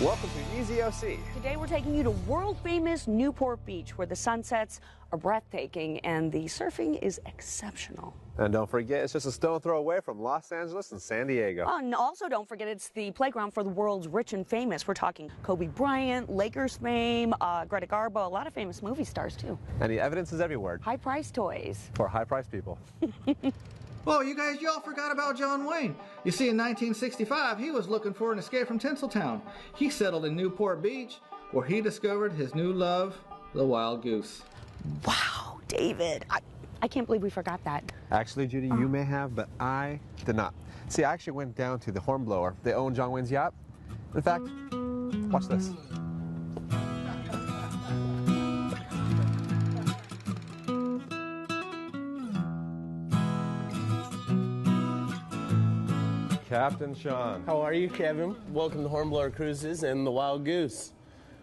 Welcome to easyOC. Today we're taking you to world-famous Newport Beach, where the sunsets are breathtaking and the surfing is exceptional. And don't forget, it's just a stone throw away from Los Angeles and San Diego. Oh, and also don't forget, it's the playground for the world's rich and famous. We're talking Kobe Bryant, Lakers fame, Greta Garbo, a lot of famous movie stars too. And the evidence is everywhere. High-priced toys. For high-priced people. Whoa, you guys, y'all forgot about John Wayne. You see, in 1965, he was looking for an escape from Tinseltown. He settled in Newport Beach, where he discovered his new love, the wild goose. Wow, David, I can't believe we forgot that. Actually, Judy, you may have, but I did not. See, I actually went down to the Hornblower. They own John Wayne's yacht. In fact, watch this. Captain Sean. How are you, Kevin? Welcome to Hornblower Cruises and the Wild Goose.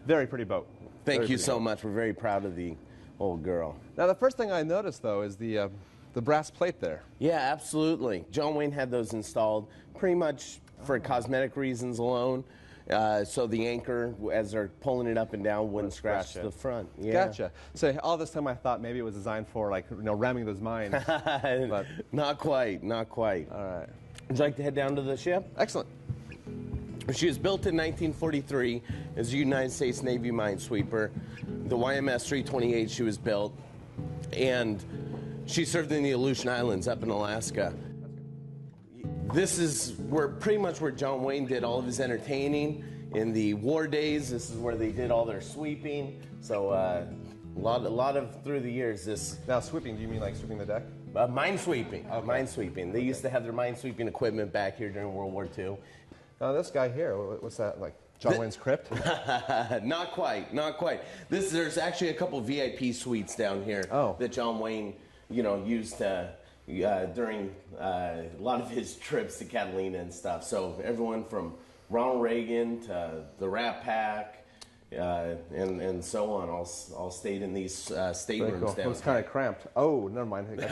Very pretty boat. Thank you so much. We're very proud of the old girl. Now, the first thing I noticed, though, is the brass plate there. Yeah, absolutely. John Wayne had those installed pretty much for cosmetic reasons alone. So the anchor, as they're pulling it up and down, wouldn't scratch the front. Yeah. Gotcha. So all this time I thought maybe it was designed for, like, ramming those mines. But not quite, not quite. all right. Would you like to head down to the ship? Excellent. She was built in 1943 as a United States Navy minesweeper. The YMS 328 she was built, and she served in the Aleutian Islands up in Alaska. This is pretty much where John Wayne did all of his entertaining in the war days. This is where they did all their sweeping. So a lot of through the years this. Now, sweeping, do you mean like sweeping the deck? Minesweeping. Okay. Minesweeping. They used to have their minesweeping equipment back here during World War II. Now, this guy here, what's that, like John Wayne's crypt? Not quite, not quite. There's actually a couple VIP suites down here that John Wayne, used during a lot of his trips to Catalina and stuff. So everyone from Ronald Reagan to the Rat Pack, and so on, all stayed in these staterooms down. It's kind of cramped. Oh, never mind. It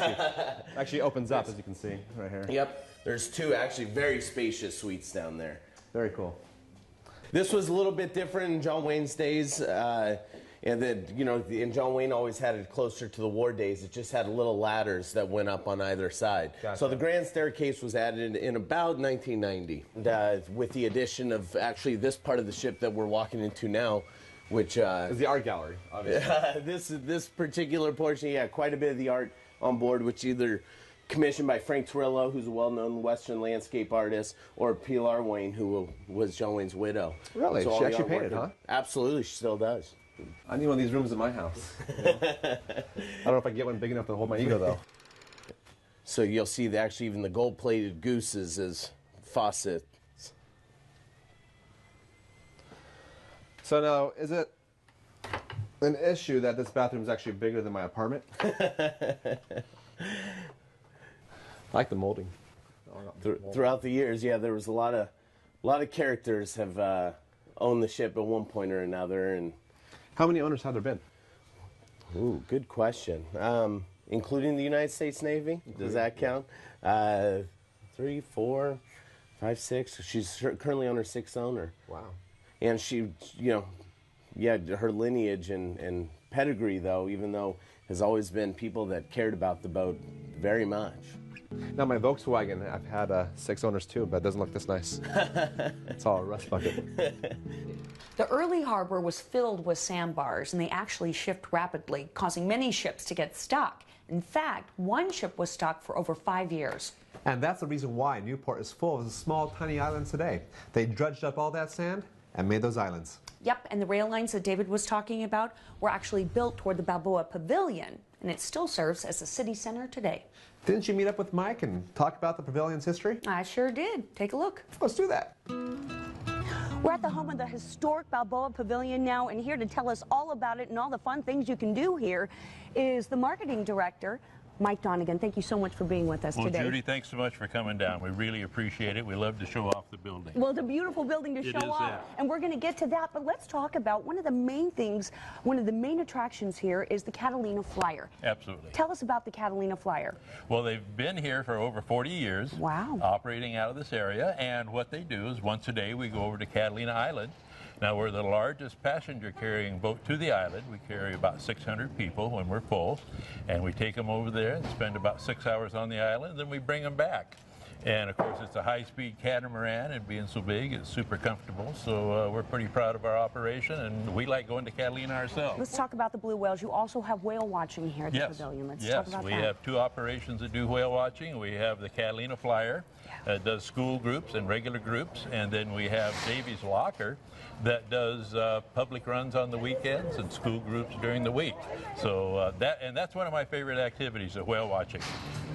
actually opens up, as you can see right here. Yep. There's two actually very spacious suites down there. Very cool. This was a little bit different in John Wayne's days, and then and John Wayne always had it closer to the war days. It just had little ladders that went up on either side. Gotcha. So the grand staircase was added in about 1990, with the addition of actually this part of the ship that we're walking into now, which is the art gallery, obviously. This particular portion, yeah, quite a bit of the art on board, which either commissioned by Frank Torillo, who's a well-known Western landscape artist, or Pilar Wayne, who was John Wayne's widow. Really? So she actually painted, huh? Absolutely, she still does. I need one of these rooms in my house. I don't know if I can get one big enough to hold my ego, though. So you'll see that actually even the gold-plated gooses as faucets. So now, is it an issue that this bathroom is actually bigger than my apartment? I like the molding. Throughout the years, yeah, there was a lot of characters have owned the ship at one point or another. And how many owners have there been? Ooh, good question. Including the United States Navy, does that count? 3, 4, 5, 6. She's currently on her 6th owner. Wow. And she, her lineage and pedigree, though, even though has always been people that cared about the boat very much. Now, my Volkswagen, I've had 6 owners too, but it doesn't look this nice. It's all a rust bucket. The early harbor was filled with sandbars, and they actually shipped rapidly, causing many ships to get stuck. In fact, one ship was stuck for over 5 years. And that's the reason why Newport is full of small, tiny islands today. They dredged up all that sand and made those islands. Yep, and the rail lines that David was talking about were actually built toward the Balboa Pavilion, and it still serves as a city center today. Didn't you meet up with Mike and talk about the pavilion's history? I sure did. Take a look. Let's do that. We're at the home of the historic Balboa Pavilion now, and here to tell us all about it and all the fun things you can do here is the marketing director, Mike Donegan. Thank you so much for being with us today. Well, Judy, thanks so much for coming down. We really appreciate it. We love to show off the building. Well, it's a beautiful building to show off, and we're going to get to that, but let's talk about one of the main things, one of the main attractions here is the Catalina Flyer. Absolutely. Tell us about the Catalina Flyer. Well, they've been here for over 40 years. Wow. Operating out of this area, and what they do is once a day we go over to Catalina Island Now, we're the largest passenger carrying boat to the island. We carry about 600 people when we're full, and we take them over there and spend about 6 hours on the island, then we bring them back. And of course, it's a high-speed catamaran, and being so big, it's super comfortable. So we're pretty proud of our operation, and we like going to Catalina ourselves. Let's talk about the blue whales. You also have whale watching here at the pavilion. Let's talk about that. We have 2 operations that do whale watching. We have the Catalina Flyer that does school groups and regular groups, and then we have Davies Locker that does public runs on the weekends and school groups during the week. So that's one of my favorite activities, the whale watching.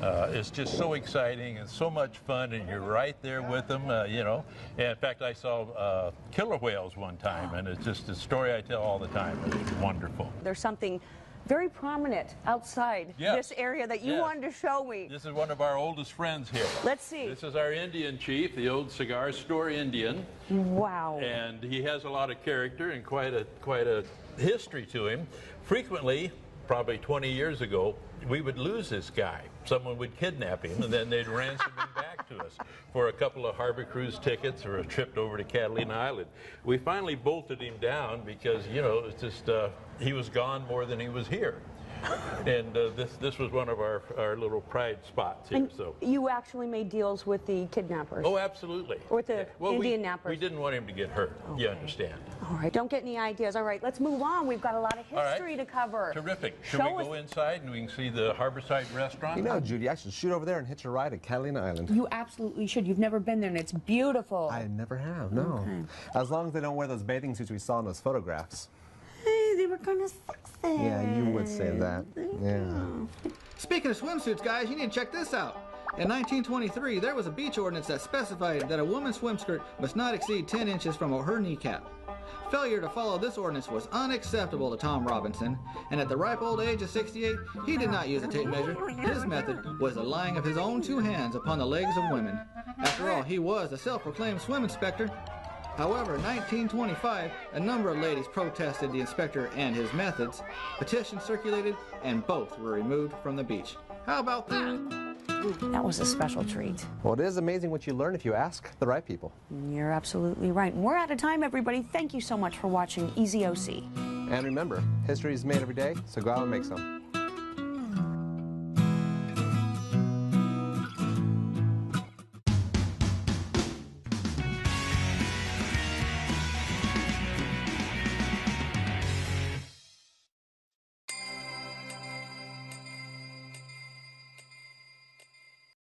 It's just so exciting and so much fun, and you're right there with them, you know. And in fact, I saw killer whales one time, and it's just a story I tell all the time. It's wonderful. There's something very prominent outside this area that you wanted to show me. This is one of our oldest friends here. Let's see. This is our Indian chief, the old cigar store Indian. Wow. And he has a lot of character and quite a history to him. Frequently, probably 20 years ago, we would lose this guy. Someone would kidnap him, and then they'd ransom him back to us for a couple of harbor cruise tickets or a trip over to Catalina Island. We finally bolted him down because, you know, it's just he was gone more than he was here. And this was one of our little pride spots here. And so you actually made deals with the kidnappers? Oh, absolutely. Or with the Indian nappers? We didn't want him to get hurt, you understand. All right, don't get any ideas. All right, let's move on. We've got a lot of history to cover. Terrific. Should we go inside and we can see the Harborside restaurant? You know, Judy, I should shoot over there and hitch a ride at Catalina Island. You absolutely should. You've never been there, and it's beautiful. I never have, no. Okay. As long as they don't wear those bathing suits we saw in those photographs. Hey, they were kind of sexy. Yeah, you would say that. Yeah. Speaking of swimsuits, guys, you need to check this out. In 1923, there was a beach ordinance that specified that a woman's swim skirt must not exceed 10 inches from her kneecap. Failure to follow this ordinance was unacceptable to Tom Robinson, and at the ripe old age of 68, he did not use a tape measure. His method was the laying of his own 2 hands upon the legs of women. After all, he was a self-proclaimed swim inspector. However, in 1925, a number of ladies protested the inspector and his methods. Petitions circulated, and both were removed from the beach. How about that? That was a special treat. Well, it is amazing what you learn if you ask the right people. You're absolutely right. We're out of time, everybody. Thank you so much for watching easyOC. And remember, history is made every day, so go out and make some.